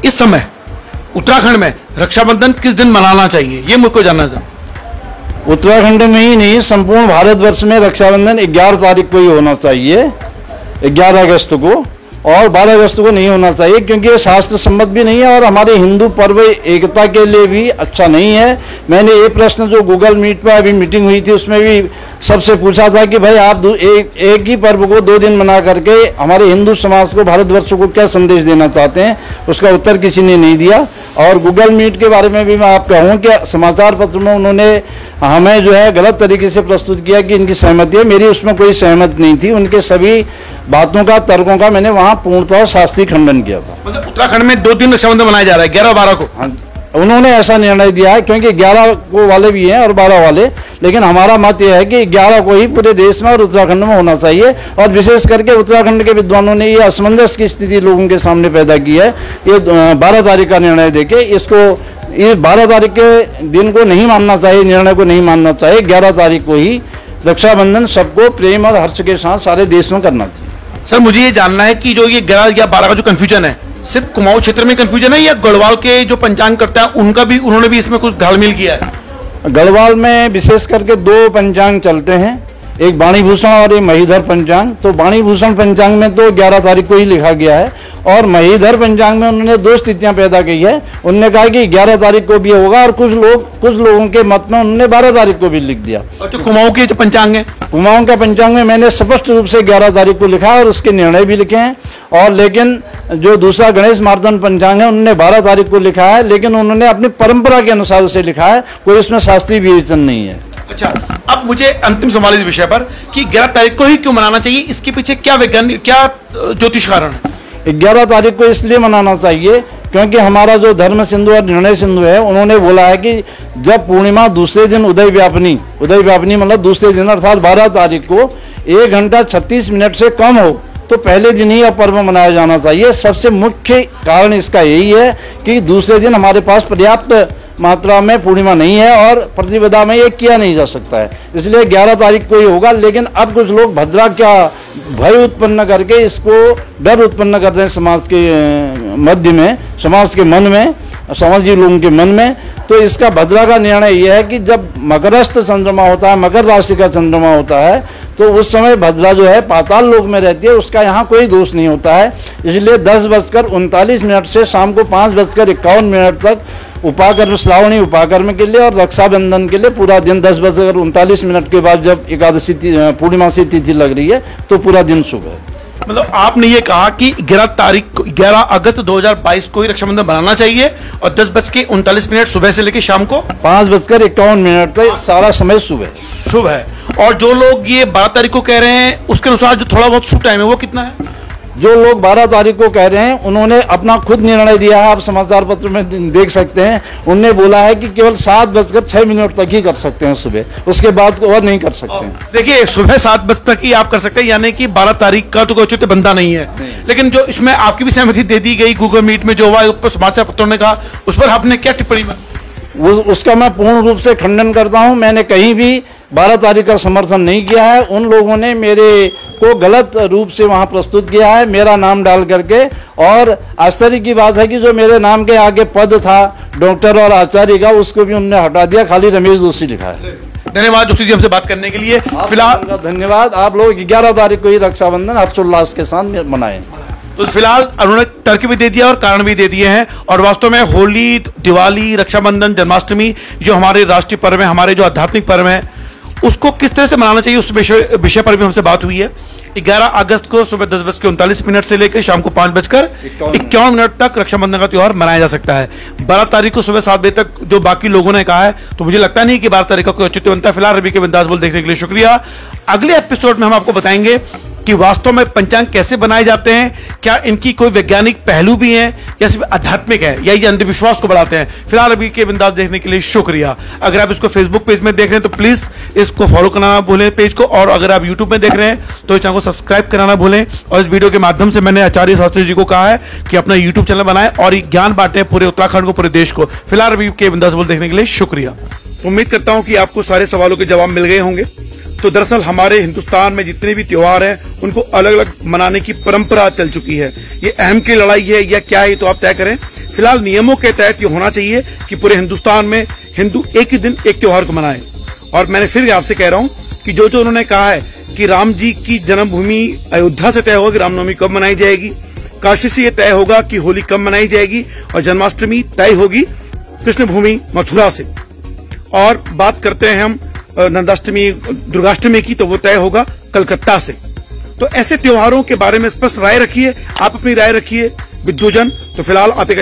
इस समय उत्तराखंड में रक्षाबंधन किस दिन मनाना चाहिए, ये मुझको जानना था। उत्तराखंड में ही नहीं, संपूर्ण भारतवर्ष में रक्षाबंधन 11 तारीख को ही होना चाहिए, 11 अगस्त को, और 12 अगस्त को नहीं होना चाहिए, क्योंकि ये शास्त्र सम्मत भी नहीं है और हमारे हिंदू पर्व एकता के लिए भी अच्छा नहीं है। मैंने ये प्रश्न जो गूगल मीट पर अभी मीटिंग हुई थी उसमें भी सबसे पूछा था कि भाई आप एक ही पर्व को 2 दिन मना करके हमारे हिंदू समाज को, भारतवर्ष को क्या संदेश देना चाहते हैं, उसका उत्तर किसी ने नहीं दिया। और गूगल मीट के बारे में भी मैं आप कहूँ कि समाचार पत्र में उन्होंने हमें जो है गलत तरीके से प्रस्तुत किया कि इनकी सहमति है, मेरी उसमें कोई सहमति नहीं थी। उनके सभी बातों का, तर्कों का मैंने वहाँ पूर्णतः शास्त्रीय खंडन किया था। मतलब उत्तराखंड में 2 दिन रक्षाबंधन मनाया जा रहा है, 11 और 12 को। हाँ, उन्होंने ऐसा निर्णय दिया है, क्योंकि 11 को वाले भी हैं और 12 वाले, लेकिन हमारा मत यह है कि 11 को ही पूरे देश में और उत्तराखंड में होना चाहिए। और विशेष करके उत्तराखंड के विद्वानों ने ये असमंजस की स्थिति लोगों के सामने पैदा की है। ये 12 तारीख का निर्णय देके इसको, ये 12 तारीख के दिन को नहीं मानना चाहिए, निर्णय को नहीं मानना चाहिए। 11 तारीख को ही रक्षाबंधन सबको प्रेम और हर्ष के साथ सारे देश में करना चाहिए। सर, मुझे ये जानना है कि जो ये 11 या 12 का जो कंफ्यूजन है, सिर्फ कुमाऊं क्षेत्र में कंफ्यूजन है या गढ़वाल के जो पंचांग करता है उनका भी, उन्होंने भी इसमें कुछ घालमेल किया है? गढ़वाल में विशेष करके 2 पंचांग चलते हैं, एक वाणीभूषण और एक महीधर पंचांग। तो वाणीभूषण पंचांग में तो 11 तारीख को ही लिखा गया है, और महीधर पंचांग में उन्होंने 2 स्थितियां पैदा की है। उन्होंने कहा कि 11 तारीख को भी होगा, और कुछ लोगों के मत में उन्होंने 12 तारीख को भी लिख दिया। और जो कुमाऊं के जो पंचांग है, कुमाऊं का पंचांग में मैंने स्पष्ट रूप से 11 तारीख को लिखा है और उसके निर्णय भी लिखे हैं। और लेकिन जो दूसरा गणेश मार्तंड पंचांग है उन्होंने 12 तारीख को लिखा है, लेकिन उन्होंने अपनी परंपरा के अनुसार उसे लिखा है, कोई उसमें शास्त्रीय विवेचन नहीं है। अच्छा, अब मुझे अंतिम सवाल इस विषय पर कि 11 तारीख को ही क्यों मनाना चाहिए, इसके पीछे क्या वैज्ञानिक, क्या ज्योतिष कारण है? 11 तारीख को इसलिए मनाना चाहिए क्योंकि हमारा जो धर्म सिंधु और निर्णय सिंधु है, उन्होंने बोला है कि जब पूर्णिमा दूसरे दिन उदय व्यापनी मतलब दूसरे दिन अर्थात 12 तारीख को 1 घंटा 36 मिनट से कम हो तो पहले दिन ही यह पर्व मनाया जाना चाहिए। सबसे मुख्य कारण इसका यही है कि दूसरे दिन हमारे पास पर्याप्त मात्रा में पूर्णिमा नहीं है और प्रतिपदा में ये किया नहीं जा सकता है, इसलिए 11 तारीख को ही होगा। लेकिन अब कुछ लोग भद्रा क्या भय उत्पन्न करके इसको डर उत्पन्न करते हैं समाज के मध्य में, समाज के मन में, समाजी लोगों के मन में। तो इसका भद्रा का निर्णय यह है कि जब मकरस्थ चंद्रमा होता है, मकर राशि का चंद्रमा होता है, तो उस समय भद्रा जो है पाताल लोक में रहती है, उसका यहाँ कोई दोष नहीं होता है। इसलिए 10:39 से शाम को 5:51 तक उपाकर्म, श्रावणी उपाकर्म के लिए और रक्षाबंधन के लिए पूरा दिन 10:39 के बाद जब एकादशी पूर्णिमा से तिथि लग रही है तो पूरा दिन शुभ है। मतलब आपने ये कहा कि 11 अगस्त 2022 को ही रक्षाबंधन बनाना चाहिए और 10:39 सुबह से लेकर शाम को 5:51 तक सारा समय शुभ है। और जो लोग ये 12 तारीख को कह रहे हैं उसके अनुसार जो थोड़ा बहुत शुभ टाइम है वो कितना है? जो लोग 12 तारीख को कह रहे हैं उन्होंने अपना खुद निर्णय दिया है, आप समाचार पत्र में देख सकते हैं। उन्होंने बोला है कि केवल 7:06 तक ही कर सकते हैं सुबह, उसके बाद और नहीं कर सकते हैं। देखिए, सुबह 7 बजे तक ही आप कर सकते हैं, यानी कि 12 तारीख का तो कोई उचित बनता नहीं है। लेकिन जो इसमें आपकी भी सहमति दे दी गई गूगल मीट में जो हुआ, समाचार पत्रों ने कहा, उस पर आपने क्या टिप्पणी में? उसका मैं पूर्ण रूप से खंडन करता हूं। मैंने कहीं भी 12 तारीख का समर्थन नहीं किया है। उन लोगों ने मेरे को गलत रूप से वहां प्रस्तुत किया है, मेरा नाम डाल करके। और आश्चर्य की बात है कि जो मेरे नाम के आगे पद था डॉक्टर और आचार्य का, उसको भी उन्होंने हटा दिया, खाली रमेश जोशी लिखा है। धन्यवाद जोशी जी हमसे बात करने के लिए। फिलहाल धन्यवाद। आप लोग 11 तारीख को ही रक्षाबंधन हर्षोल्लास के साथ मनाएं। तो फिलहाल उन्होंने तर्क भी दे दिया और कारण भी दे दिए हैं। और वास्तव में होली, दिवाली, रक्षाबंधन, जन्माष्टमी जो हमारे राष्ट्रीय पर्व है, हमारे जो आध्यात्मिक पर्व है, उसको किस तरह से मनाना चाहिए उस विषय पर भी हमसे बात हुई है। 11 अगस्त को सुबह 10:39 से लेकर शाम को 5:51 तक रक्षाबंधन का त्योहार मनाया जा सकता है। 12 तारीख को सुबह 7 बजे तक जो बाकी लोगों ने कहा है, तो मुझे लगता नहीं कि 12 तारीख का कोई औचित्य बनता है। फिलहाल रवि के बिंदास बोल देखने के लिए शुक्रिया। अगले एपिसोड में हम आपको बताएंगे कि वास्तव में पंचांग कैसे बनाए जाते हैं, क्या इनकी कोई वैज्ञानिक पहलू भी हैं या सिर्फ आध्यात्मिक है या ये अंधविश्वास को बढ़ाते हैं। फिलहाल अभी के बिंदास देखने के लिए शुक्रिया। अगर आप इसको फेसबुक पेज में देख रहे हैं तो प्लीज इसको फॉलो करना ना भूलें पेज को, और अगर आप यूट्यूब में देख रहे हैं तो इस चैनल को सब्सक्राइब कराना भूलें। और इस वीडियो के माध्यम से मैंने आचार्य शास्त्री जी को कहा है कि अपना यूट्यूब चैनल बनाएं और ज्ञान बांटें पूरे उत्तराखंड को, पूरे देश को। फिलहाल अभी के बिंदास बोल देखने के लिए शुक्रिया। उम्मीद करता हूं कि आपको सारे सवालों के जवाब मिल गए होंगे। तो दरअसल हमारे हिंदुस्तान में जितने भी त्योहार हैं उनको अलग अलग मनाने की परंपरा चल चुकी है। ये अहम की लड़ाई है या क्या है, तो आप तय करें। फिलहाल नियमों के तहत ये होना चाहिए कि पूरे हिंदुस्तान में हिंदू एक ही दिन एक त्योहार को मनाए। और मैंने फिर आपसे कह रहा हूं कि जो उन्होंने कहा है कि राम जी की जन्मभूमि अयोध्या से तय होगा कि रामनवमी कब मनाई जाएगी, काशी से यह तय होगा कि होली कब मनाई जाएगी, और जन्माष्टमी तय होगी कृष्ण भूमि मथुरा से। और बात करते हैं हम नंदाष्टमी दुर्गाष्टमी की, तो वो तय होगा कलकत्ता से। तो ऐसे त्योहारों के बारे में स्पष्ट राय रखिए, आप अपनी राय रखिए विद्वजन। तो फिलहाल आप एक